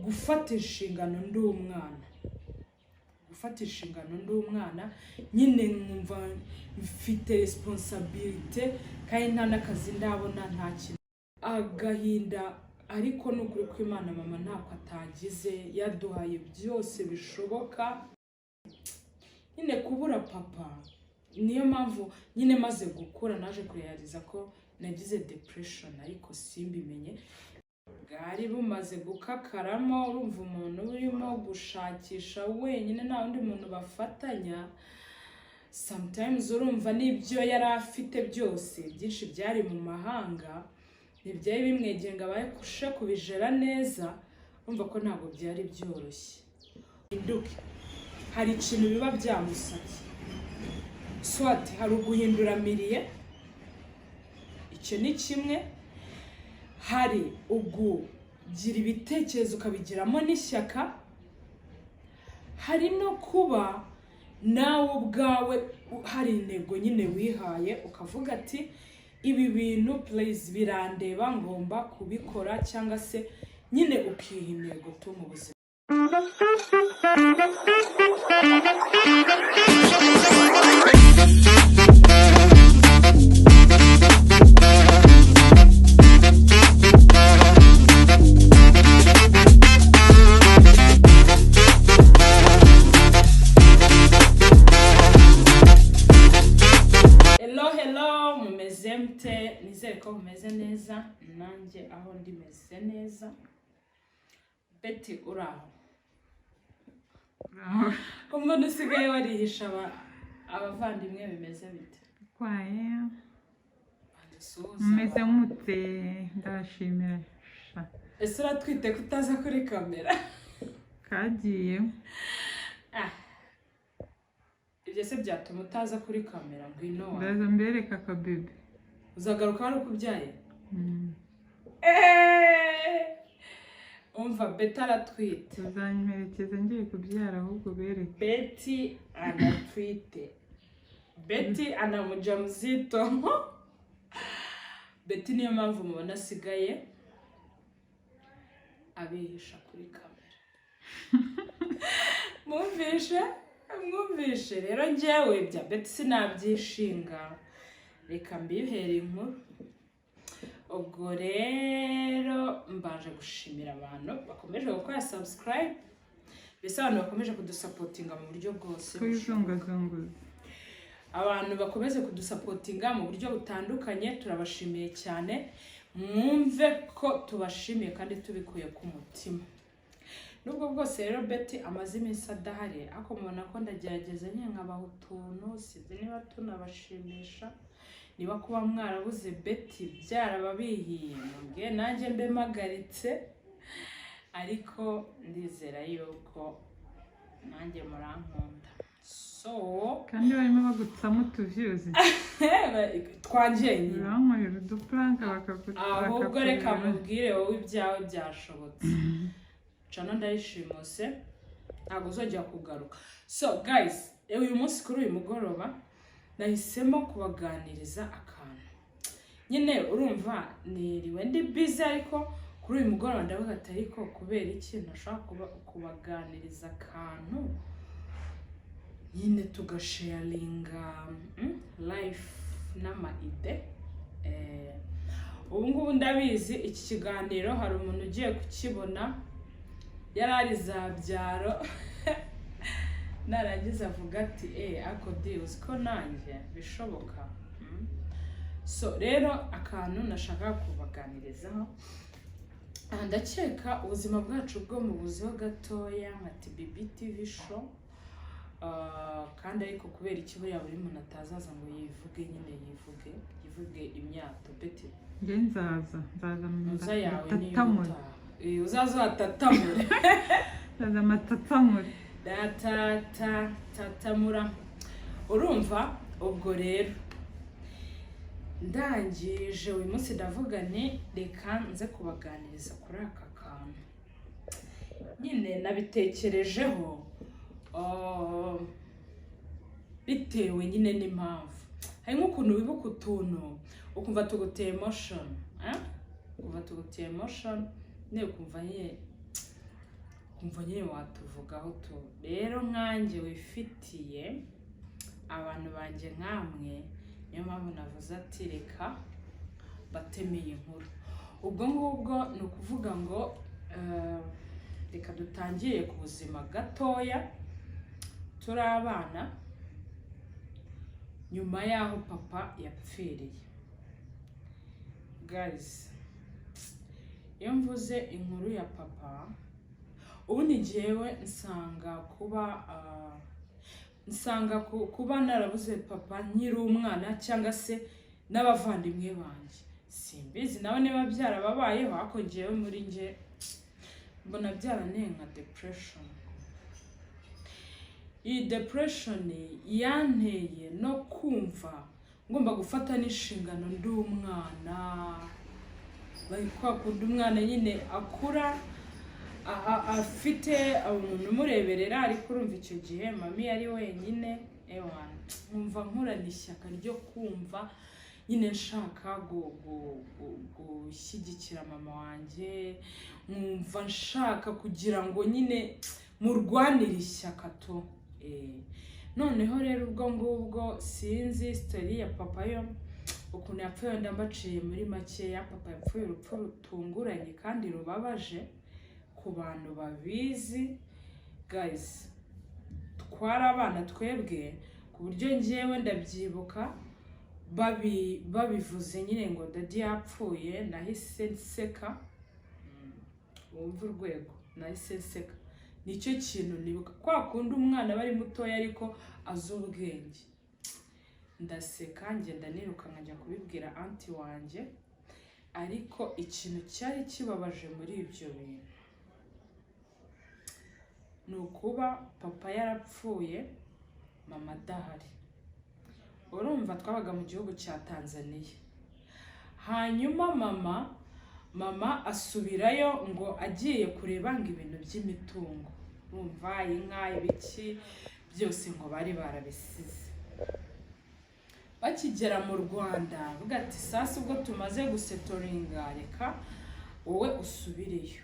gufata inshingano ndi umwana nyine nkumva mfite responsibility kandi nta n'akazi ndabona nta kintu agahinda ariko n'ukuri ko Imana mama ntako atagize yaduhaye byose bishoboka nyine kubura papa niyo mpamvu nyine maze gukura naje kurealiza ko nagize depression ariko simbimenye bwari bumaze gukakaramo urumva umuntu urimo gushakisha wenyine nta wundi muntu bafatanya sometimes urumva n'ibyo yari afite byose byinshi byari mu mahanga ntibyari bimwegenga abaye kubijera neza urumva ko ntabwo byari byoroshye induke hari ikintu biba byamusabye swati hari uguhindura miriye icyo ni kimwe hari ugugira ibitekerezo ukabigiramo n'ishyaka hari no kuba nawe ubwawe hari intego nyine wihaye ukavuga ati ibi bintu please birandeba ngomba kubikora cyangwa se nyine ukiha intego tu mu buzima nizere ko mumeze neza nanjye aho ndi meze neza Betty uraho umuntu usigaye warihisha abavandimwe bimeze bite kwaye mumeze mute ndashimira ese uratwite kutaza kuri kamera kagiye ibyo se byatuma utaza kuri kamera ngwino ndaza mbereka akabebe uzagaruka wari ukubyaye umva Betty aratwite uzanyemerekeza ngiye kubyara ahubwo bereke Betty anatwite Betty ana mjamzito Betty niyo mpamvu mubona asigaye abihisha kuri kamera mwumvishe rero njyewe bya Betty sinabyishinga reka mbihere inkuru ubwo rero mbaje gushimira abantu bakomeje gukora subscribe mbese abantu bakomeje kudusapotinga mu buryo bwose abantu bakomeze kudusapotinga mu buryo butandukanye turabashimiye cyane mwumve ko tubashimiye kandi tubikuye ku mutima nubwo bwose rero Betty amaze iminsi adahari ariko mubona ko ndagerageza nyine nkabaha utuntu sinzi niba tunabashimisha niba kuba mwarabuze Betty byarababihiye mbwe nanjye mbe magaritse ariko ndizera yuko nanjye murankunda so kandi barimo bagutsamo utuvyuzi twangiye nyine bankorera uduplanka bakagura ahubwo reka mubwire wowe ibyawe byashobotse cano ndayishimuse ntabwo uzongera kugaruka so guys uyu munsi kuri uyu mugoroba nahisemo kubaganiriza akantu nyine urumva niriwe ndi busy ariko kuri uyu mugoroba ndavuga ati ariko kubera iki nashaka kubaganiriza akantu nyine tugasharinga life n'amaide ubu ngubu ndabizi iki kiganiro hari umuntu ugiye kukibona yarari zabyaro narangiza avuga ati ako deals ko nanjye bishoboka so rero akantu nashaka kubaganirizaho ndakeka ubuzima bwacu bwo mu buziho gatoya nka TBB TV show kandi ariko kubera iki buriya buri muntu atazaza ngo yivuge nyine yivuge imyato Betty nzaza muza yawe niyo uzaza watatamure ndaza amatatamure tatamura urumva ubwo rero ndangije uyu munsi ndavuga ni reka nze kubaganiriza kuri aka kantu nyine nabitekerejeho bitewe nyine n'impamvu hari nk'ukuntu wibuka utuntu ukumva tuguteye emotion niyo ukumva nyine ukumva nyine watuvugaho tu. Rero nkanjye wifitiye abantu banjye nkamwe, niyo mpamvu navuze ati reka batemeye inkuru. Ubwo ngubwo ni ukuvuga ngo reka dutangire ku buzima gatoya. Turi abana nyuma y'aho papa yapfiriye. Guys, iyo mvuze inkuru ya papa, ubu ni jyewe nsanga kuba narabuze papa nkiri umwana cyangwa se n'abavandimwe banjye. Simbizi nawe niba byarababayeho, ariko jyewe muri nge mbona byaraneye nka depression. Iyi depression yanteye no kumva ngomba gufata n'inshingano ndi umwana. Kwa kundi umwana nyine akura afite umuntu umureberera, ariko urumva icyo gihe mami yari wenyine. Nkumva nkurana ishyaka ryo kumva nyine nshaka gushyigikira mama wanjye, nkumva nshaka kugira ngo nyine murwanire ishyaka to. Noneho rero ubwo ngubwo sinzi story ya papa yo ukuntu yapfuye, wenda mbaciye muri makeya. Papa yapfuye urupfu rutunguranye kandi rubabaje ku bantu babizi. Guys, twari abana twebwe ku buryo njyewe ndabyibuka babivuze nyine ngo dadi yapfuye, nahise nseka. Wumva urwego, nahise nseka. Nicyo kintu nibuka, kwa kundi umwana bari mutoya ariko azi ubwenge. Ndaseka ngenda niruka nkajya kubibwira anti wanjye. Ariko ikintu cyari kibabaje muri ibyo bintu ni ukuba papa yarapfuye, mama adahari. Urumva twabaga mu gihugu cya Tanzania. Hanyuma mama asubirayo ngo agiye kureba ngo ibintu by'imitungo, urumva inka, ibiki byose ngo bari barabisize. Bakigera mu Rwanda avuga ati sasa ubwo tumaze gusetoringa, reka wowe usubireyo.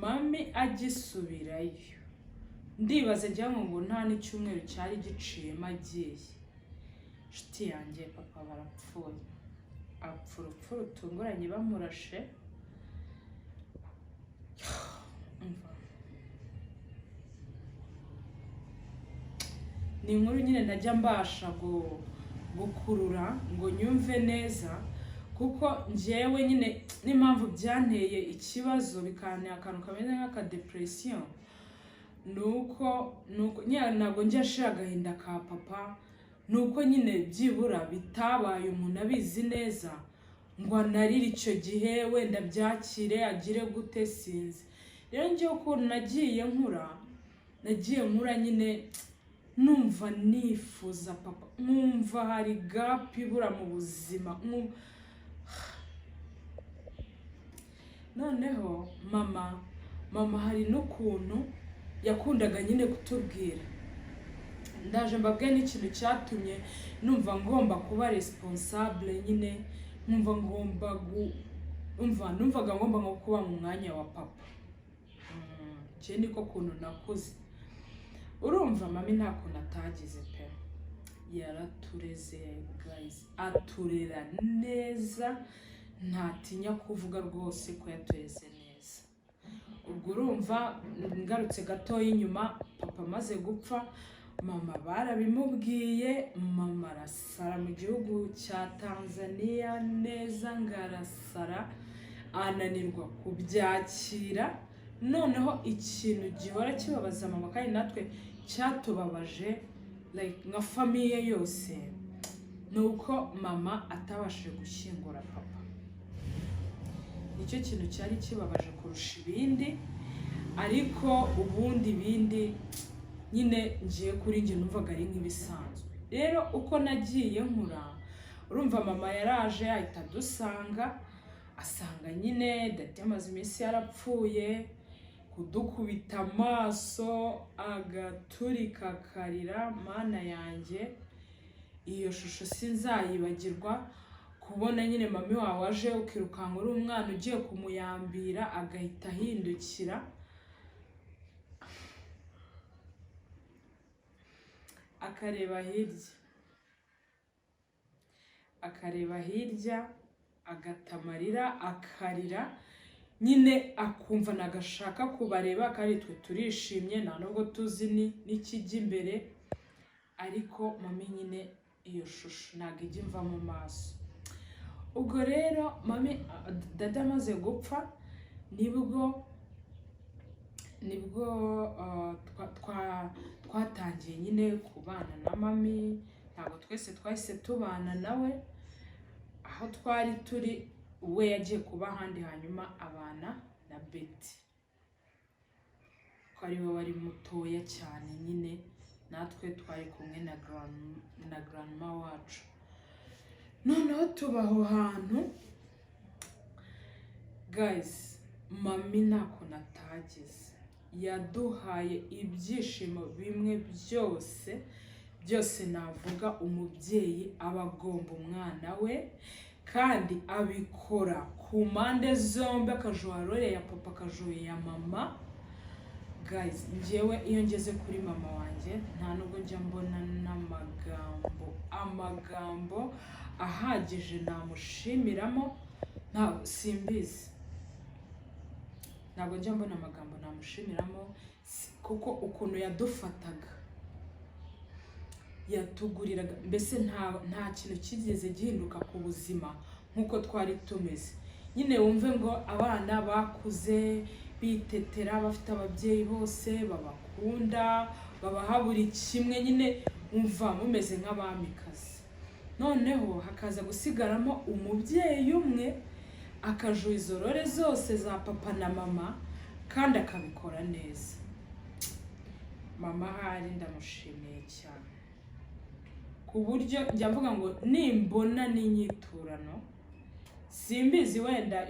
Mami agisubirayo, ndibaza njya ngo nta n'icyumweru cyari giciyemo agiye. Nshuti yanjye papa barapfuye, apfa urupfu rutunguranye bamurashe. Ni inkuru nyine ntajya mbasha gukurura ngo nyumve neza, kuko njyewe nyine n'impamvu byanteye ikibazo bikantera akantu kameze nk'aka depression. Nuko ntabwo njya nshira agahinda ka papa, nuko nyine byibura bitabaye umuntu abizi neza ngo anarire icyo gihe, wenda byakire agire gute sinzi. Rero njyewe ukuntu nagiye nkura nyine numva nifuza papa, nkumva hari gap ibura mu buzima. Noneho mama hari n'ukuntu yakundaga nyine kutubwira. Ndaje mbabwiye n'ikintu cyatumye numva ngomba kuba responsable nyine, numvaga ngomba nko kuba mu mwanya wa papa. Cye niko kuntu nakuze. Urumva mami nta kuntu atagize pe, yaratureze guys, aturera neza, ntatinya kuvuga rwose ko yatureze neza. Ubwo urumva ngarutse gatoya inyuma, papa amaze gupfa, mama barabimubwiye, mama arasara mu gihugu cya Tanzania neza, ngarasara ananirwa kubyakira. Noneho ikintu gihora kibabaza mama kandi natwe cyatubabaje nka famiye yose, nuko mama atabashije gushyingura papa. Nicyo kintu cyari kibabaje kurusha ibindi, ariko ubundi ibindi nyine ngiye kuri njye numvaga ari nk'ibisanzwe. Rero uko nagiye nkura, urumva mama yaraje ahita dusanga, asanga nyine dati amaze iminsi yarapfuye, kudukubita amaso agaturika akarira. Mana yanjye, iyo shusho sinzayibagirwa, kubona nyine mami wawe aje ukirukanka uri umwana ugiye kumuyambira agahita ahindukira. akareba hirya agatamarira akarira nyine akumva nagashaka kubareba kandi twe turishimye nta nubwo tuzi n'ikijya imbere ariko mami nyine iyo shusho ntabwo ijya imva mu maso. Ubwo rero mami dada amaze gupfa nibwo twatangiye nyine kubana na mami. Ntabwo twese twahise tubana nawe, aho twari turi we yagiye kuba ahandi hanyuma abana na Betty ko ari we wari mutoya cyane nyine, natwe twari kumwe na grandma wacu. Noneho tubaho hantu guys, mami ntako natageze, yaduhaye ibyishimo bimwe byose navuga umubyeyi aba agomba umwana we, kandi abikora ku mpande zombi, akajuha role ya papa akajuha ya mama. Guys, njyewe iyo ngeze kuri mama wanjye nta nubwo njya mbona amagambo ahagije namushimiramo, simbizi, ntabwo njya mbona amagambo namushimiramo, kuko ukuntu yadufataga, yatuguriraga, mbese nta kintu kigeze gihinduka ku buzima nk'uko twari tumeze. Nyine wumve ngo abana bakuze bitetera, bafite ababyeyi bose babakunda, babaha buri kimwe, nyine umva mumeze nk'abamikazi. Noneho hakaza gusigaramo umubyeyi umwe akajuha izo role zose za papa na mama, kandi akabikora neza. Mama hari ndamushimiye cyane, ku buryo njya mvuga ngo nimbona n'inyiturano, simbizi wenda